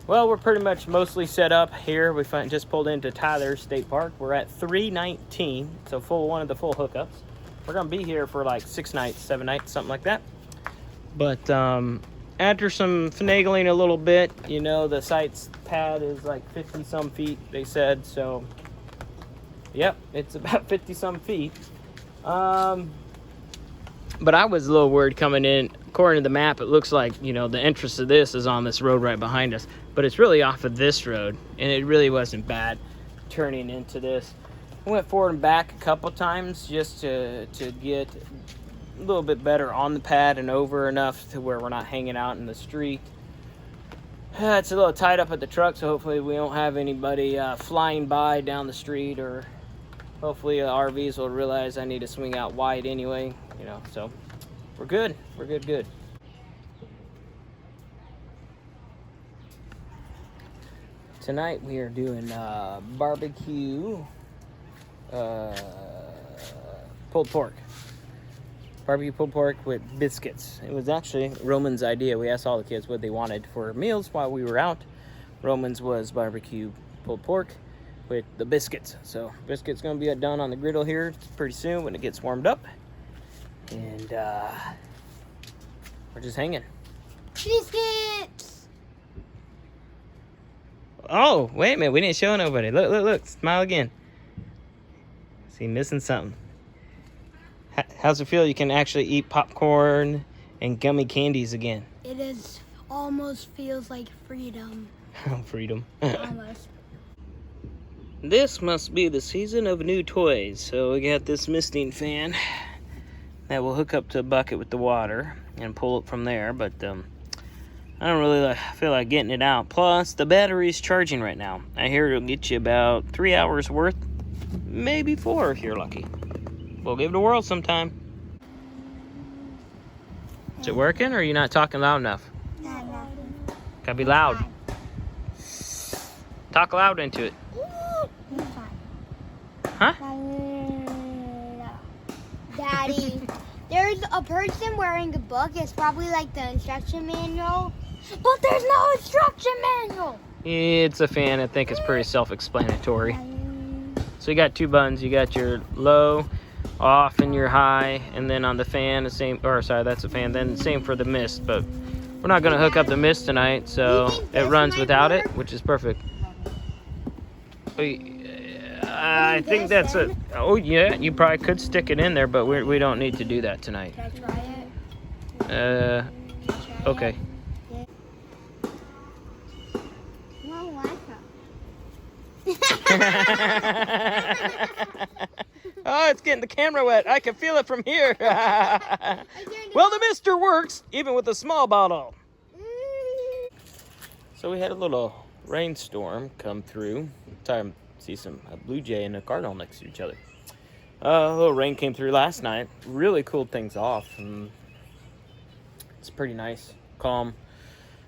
Well, we're pretty much mostly set up here. We just pulled into Tyler State Park. We're at 319, so one of the full hookups. We're gonna be here for like 6 nights, 7 nights, something like that. But after some finagling a little bit, you know, the site's pad is like 50 some feet, they said. So, yep, it's about 50 some feet. But I was a little worried coming in. According to the map, it looks like, you know, the entrance of this is on this road right behind us. But it's really off of this road, and it really wasn't bad turning into this. I went forward and back a couple times just to get a little bit better on the pad and over enough to where we're not hanging out in the street. It's a little tied up at the truck, so hopefully we don't have anybody flying by down the street, or hopefully RVs will realize I need to swing out wide anyway, you know, so we're good. We're good. Tonight we are doing barbecue pulled pork. Barbecue pulled pork with biscuits. It was actually Roman's idea. We asked all the kids what they wanted for meals while we were out. Roman's was barbecue pulled pork with the biscuits. So biscuits gonna be done on the griddle here pretty soon when it gets warmed up. And we're just hanging. Biscuits! Oh, wait a minute. We didn't show nobody. Look. Smile again. See, missing something. How's it feel? You can actually eat popcorn and gummy candies again. It is almost feels like freedom. Freedom. Almost. This must be the season of new toys. So we got this misting fan that will hook up to a bucket with the water and pull it from there. But I don't really feel like getting it out. Plus, the battery's charging right now. I hear it'll get you about 3 hours worth, maybe 4 if you're lucky. We'll give it a whirl sometime. Is it working, or are you not talking loud enough? Gotta be loud. Talk loud into it. Huh? Daddy, there's a person wearing a book. It's probably like the instruction manual. But there's no instruction manual. It's a fan. I think it's pretty self-explanatory. So you got 2 buttons. You got your low, off, and your high. And then on the fan, the same. Or sorry, that's a fan. Then same for the mist. But we're not gonna hook up the mist tonight, so it runs without it, which is perfect. I think that's a. Oh yeah, you probably could stick it in there, but we don't need to do that tonight. Can I try it? Okay. Oh, it's getting the camera wet. I can feel it from here. Well, the mister works, even with a small bottle. So we had a little rainstorm come through. Time to see a blue jay and a cardinal next to each other. A little rain came through last night. Really cooled things off. And it's pretty nice, calm.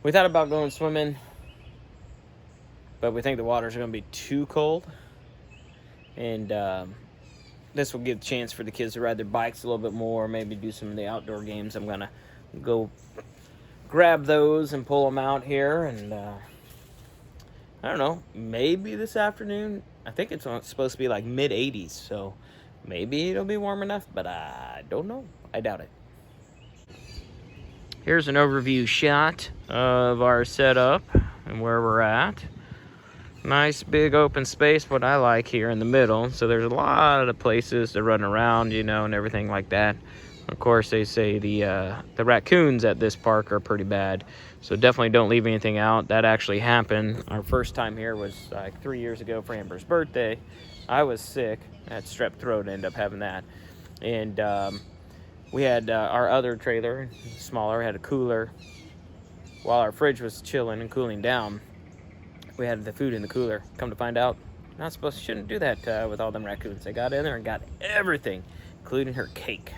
We thought about going swimming, but we think the waters are going to be too cold. And this will give a chance for the kids to ride their bikes a little bit more, maybe do some of the outdoor games. I'm going to go grab those and pull them out here. And I don't know, maybe this afternoon. I think it's supposed to be like mid-80s, so maybe it'll be warm enough, but I don't know. I doubt it. Here's an overview shot of our setup and where we're at. Nice big open space, what I like here in the middle. So there's a lot of places to run around, you know, and everything like that. Of course, they say the raccoons at this park are pretty bad. So definitely don't leave anything out. That actually happened. Our first time here was like 3 years ago for Amber's birthday. I was sick. I had strep throat, ended up having that. And we had our other trailer, smaller, had a cooler. While our fridge was chilling and cooling down, we had the food in the cooler. Come to find out, shouldn't do that with all them raccoons. They got in there and got everything, including her cake.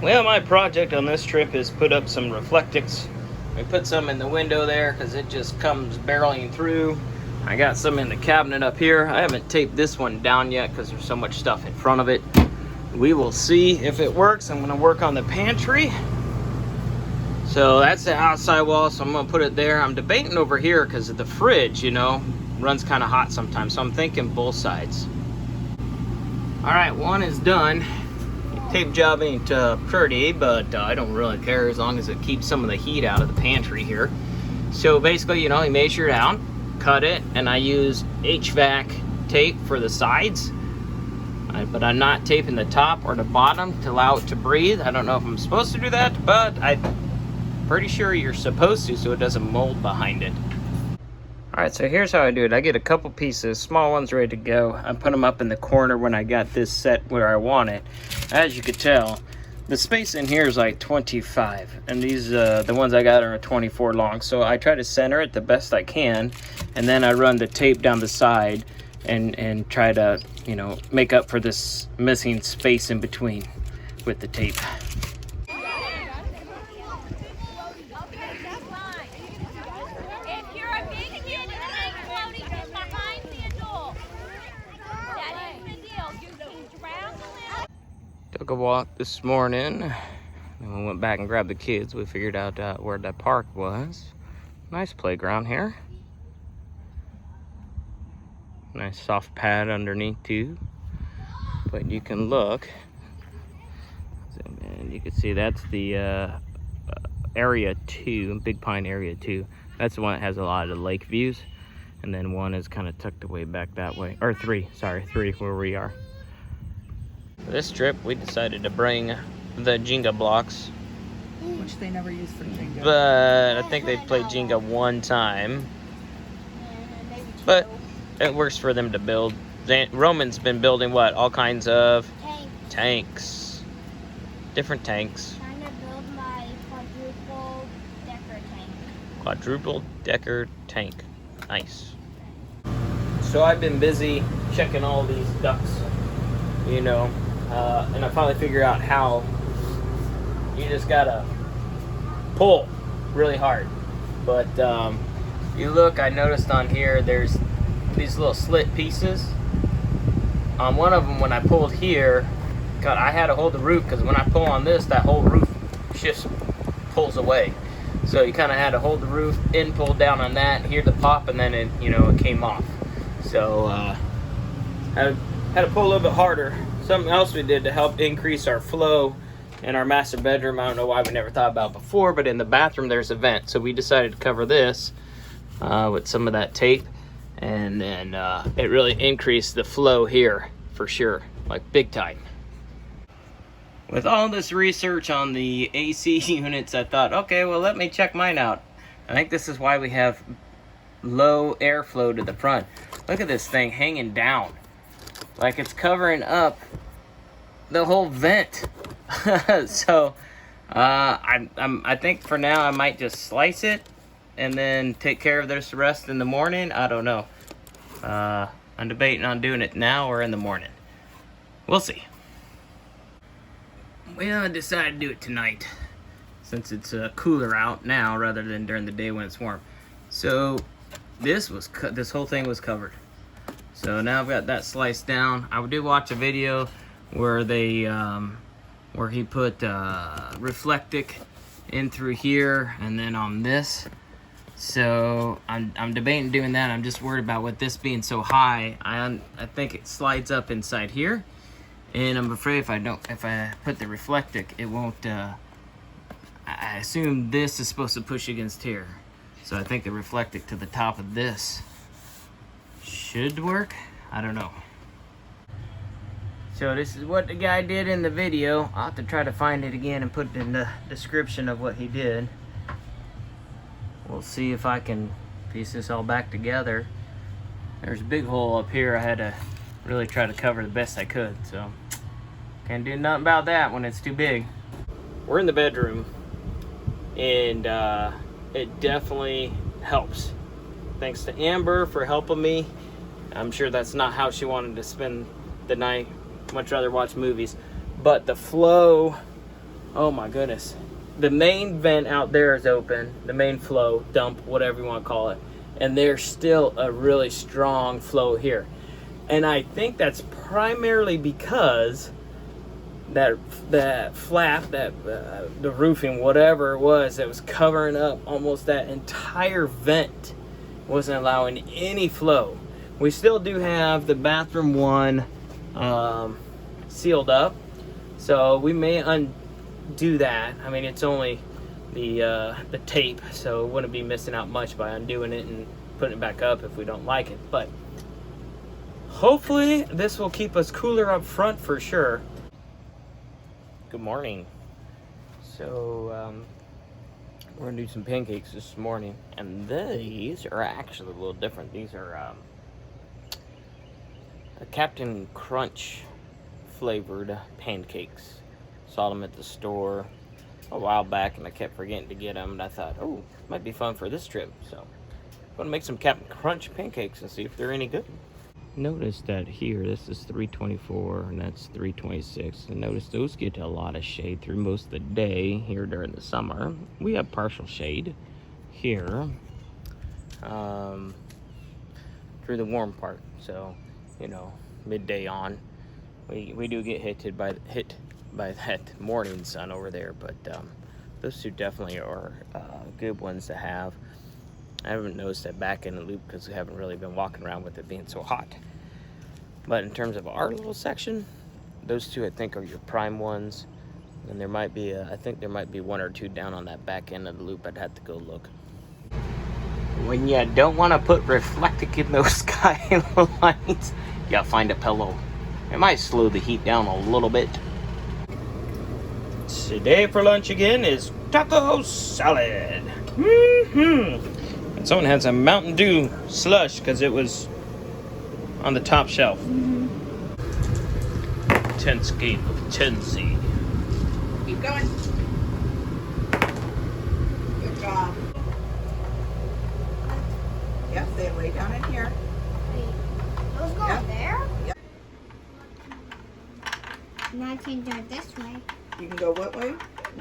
Well, my project on this trip is put up some reflectix. We put some in the window there because it just comes barreling through. I got some in the cabinet up here. I haven't taped this one down yet because there's so much stuff in front of it. We will see if it works. I'm going to work on the pantry. So that's the outside wall, so I'm gonna put it there. I'm debating over here because the fridge, you know, runs kind of hot sometimes, so I'm thinking both sides. All right, one is done. Tape job ain't pretty, but I don't really care as long as it keeps some of the heat out of the pantry here. So basically, you know, you measure it out, cut it, and I use HVAC tape for the sides. But I'm not taping the top or the bottom to allow it to breathe. I don't know if I'm supposed to do that, but I'm pretty sure you're supposed to so it doesn't mold behind it. All right, so here's how I do it. I get a couple pieces, small ones ready to go. I put them up in the corner when I got this set where I want it. As you could tell, the space in here is like 25, and these, the ones I got are 24 long. So I try to center it the best I can, and then I run the tape down the side and try to, you know, make up for this missing space in between with the tape. Took a walk this morning, and we went back and grabbed the kids. We figured out where that park was. Nice playground here. Nice soft pad underneath too. But you can look, and you can see that's the area 2, Big Pine area 2. That's the one that has a lot of the lake views, and then one is kind of tucked away back that way. Or 3, sorry, 3 where we are. This trip, we decided to bring the Jenga blocks. Which they never use for Jenga. But I think they played Jenga one time. But it works for them to build. Roman's been building what? All kinds of tanks. Different tanks. Trying to build my quadruple decker tank. Quadruple decker tank. Nice. So I've been busy checking all these ducts, you know. And I finally figured out how you just gotta pull really hard. But you look, I noticed on here there's these little slit pieces. On one of them, when I pulled here, God, I had to hold the roof because when I pull on this, that whole roof pulls away. So you kind of had to hold the roof in, pull down on that, hear the pop, and then it, you know, it came off. So I had to pull a little bit harder. Something else we did to help increase our flow in our master bedroom, I don't know why we never thought about before, but in the bathroom there's a vent. So we decided to cover this with some of that tape, and then it really increased the flow here for sure, like big time. With all this research on the AC units, I thought, okay, well, let me check mine out. I think this is why we have low airflow to the front. Look at this thing hanging down. Like it's covering up the whole vent. So I think for now I might just slice it and then take care of this rest in the morning. I don't know. I'm debating on doing it now or in the morning. We'll see. Well, I decided to do it tonight since it's cooler out now rather than during the day when it's warm. So this whole thing was covered. So now I've got that sliced down. I did watch a video where they where he put Reflectic in through here and then on this. So I'm debating doing that. I'm just worried about with this being so high. I think it slides up inside here, and I'm afraid if I put the Reflectic, it won't. I assume this is supposed to push against here, so I think the Reflectic to the top of this should work. I don't know. So this is what the guy did in the video. I'll have to try to find it again and put it in the description of what he did. We'll see if I can piece this all back together. There's a big hole up here I had to really try to cover the best I could, so can't do nothing about that when it's too big. We're in the bedroom, and it definitely helps. Thanks to Amber for helping me. I'm sure that's not how she wanted to spend the night. Much rather watch movies. But the flow, oh my goodness. The main vent out there is open. The main flow, dump, whatever you want to call it. And there's still a really strong flow here. And I think that's primarily because that flap, the roofing, whatever it was, that was covering up almost that entire vent, wasn't allowing any flow. We still do have the bathroom one sealed up, so we may undo that. I mean, it's only the tape, so it wouldn't be missing out much by undoing it and putting it back up if we don't like it. But hopefully this will keep us cooler up front for sure. Good morning. So we're gonna do some pancakes this morning, and these are actually a little different. These are a Captain Crunch flavored pancakes. Saw them at the store a while back, and I kept forgetting to get them, and I thought, oh, might be fun for this trip. So I'm gonna make some Captain Crunch pancakes and see if they're any good. Notice that here, this is 324 and that's 326. And notice those get a lot of shade through most of the day here during the summer. We have partial shade here through the warm part. So, you know, midday on, we do get hit by that morning sun over there. But those two definitely are good ones to have. I haven't noticed that back in the loop because we haven't really been walking around with it being so hot. But in terms of our little section, those two I think are your prime ones. And there might be, I think there might be one or two down on that back end of the loop. I'd have to go look. When you don't want to put reflectic in those skylights, you gotta find a pillow. It might slow the heat down a little bit. Today for lunch again is taco salad. And someone had some Mountain Dew slush because it was on the top shelf. 10th gate of Tennessee. Keep going. Good job. Yep, they lay down in here. Wait, those go there? Yep. Now I can go this way. You can go what way?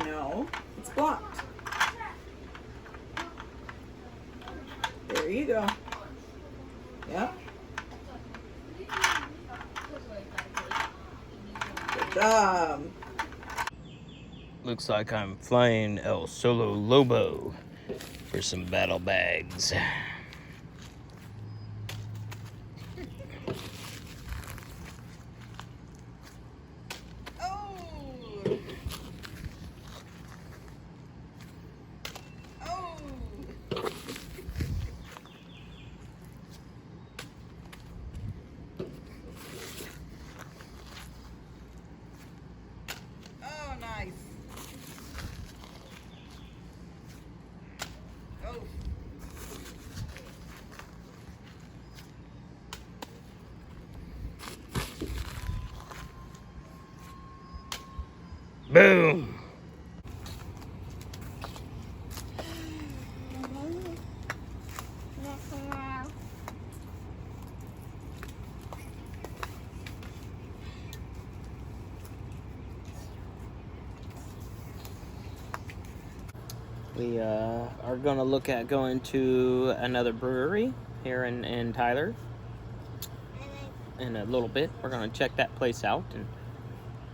No, it's blocked. There you go. Yep. Good job. Looks like I'm flying El Solo Lobo for some battle bags. Nice. Oh. Boom! We are going to look at going to another brewery here in Tyler in a little bit. We're going to check that place out. And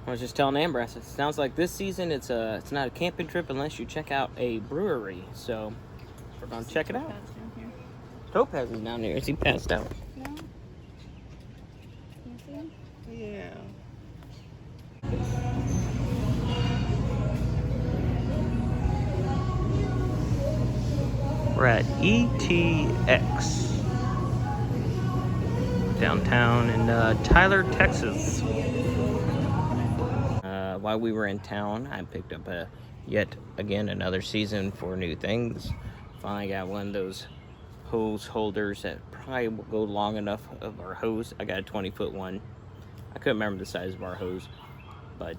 I was just telling Amber, I said, it sounds like this season it's not a camping trip unless you check out a brewery. So we're going to check it out. Topaz is down there. Is he passed out? No. You see him? Yeah. We're at ETX downtown in Tyler, Texas. While we were in town, I picked up yet again another season for new things. Finally got one of those hose holders that probably will go long enough of our hose. I got a 20-foot one. I couldn't remember the size of our hose, but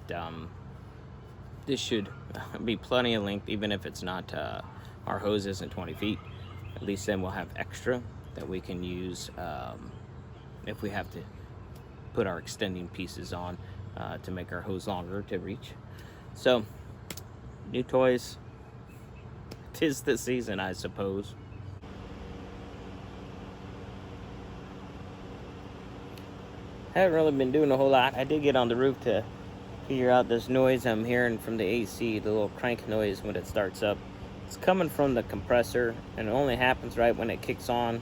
this should be plenty of length, even if it's not our hose isn't 20 feet. At least then we'll have extra that we can use if we have to put our extending pieces on to make our hose longer to reach. So, new toys. 'Tis the season, I suppose. Haven't really been doing a whole lot. I did get on the roof to figure out this noise I'm hearing from the AC, the little crank noise when it starts up. It's coming from the compressor, and it only happens right when it kicks on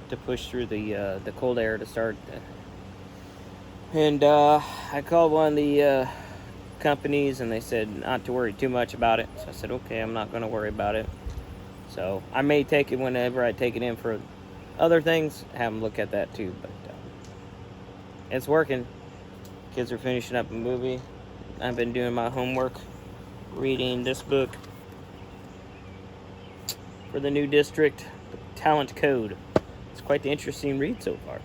to push through the cold air to start. And I called one of the companies, and they said not to worry too much about it. So I said, okay, I'm not going to worry about it. So I may take it whenever I take it in for other things, have them look at that too. But it's working. Kids are finishing up a movie. I've been doing my homework, reading this book for the new district, the Talent Code. It's quite the interesting read so far.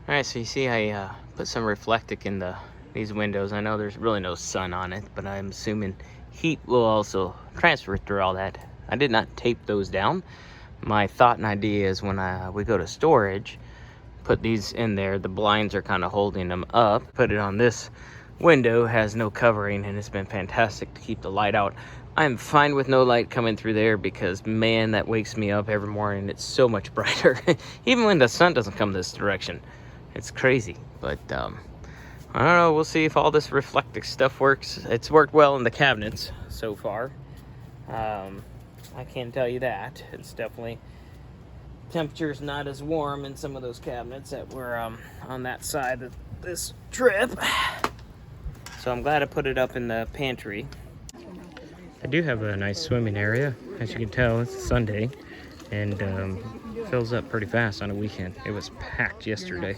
Alright, so you see I put some reflectic in these windows. I know there's really no sun on it, but I'm assuming heat will also transfer through all that. I did not tape those down. My thought and idea is when we go to storage, put these in there. The blinds are kind of holding them up. Put it on this window, has no covering, and it's been fantastic to keep the light out. I'm fine with no light coming through there because, man, that wakes me up every morning. It's so much brighter. Even when the sun doesn't come this direction. It's crazy. But, I don't know. We'll see if all this reflective stuff works. It's worked well in the cabinets so far. I can tell you that. It's definitely... temperature's not as warm in some of those cabinets that were on that side of this trip. So I'm glad I put it up in the pantry. I do have a nice swimming area. As you can tell, it's Sunday, and fills up pretty fast on a weekend. It was packed yesterday.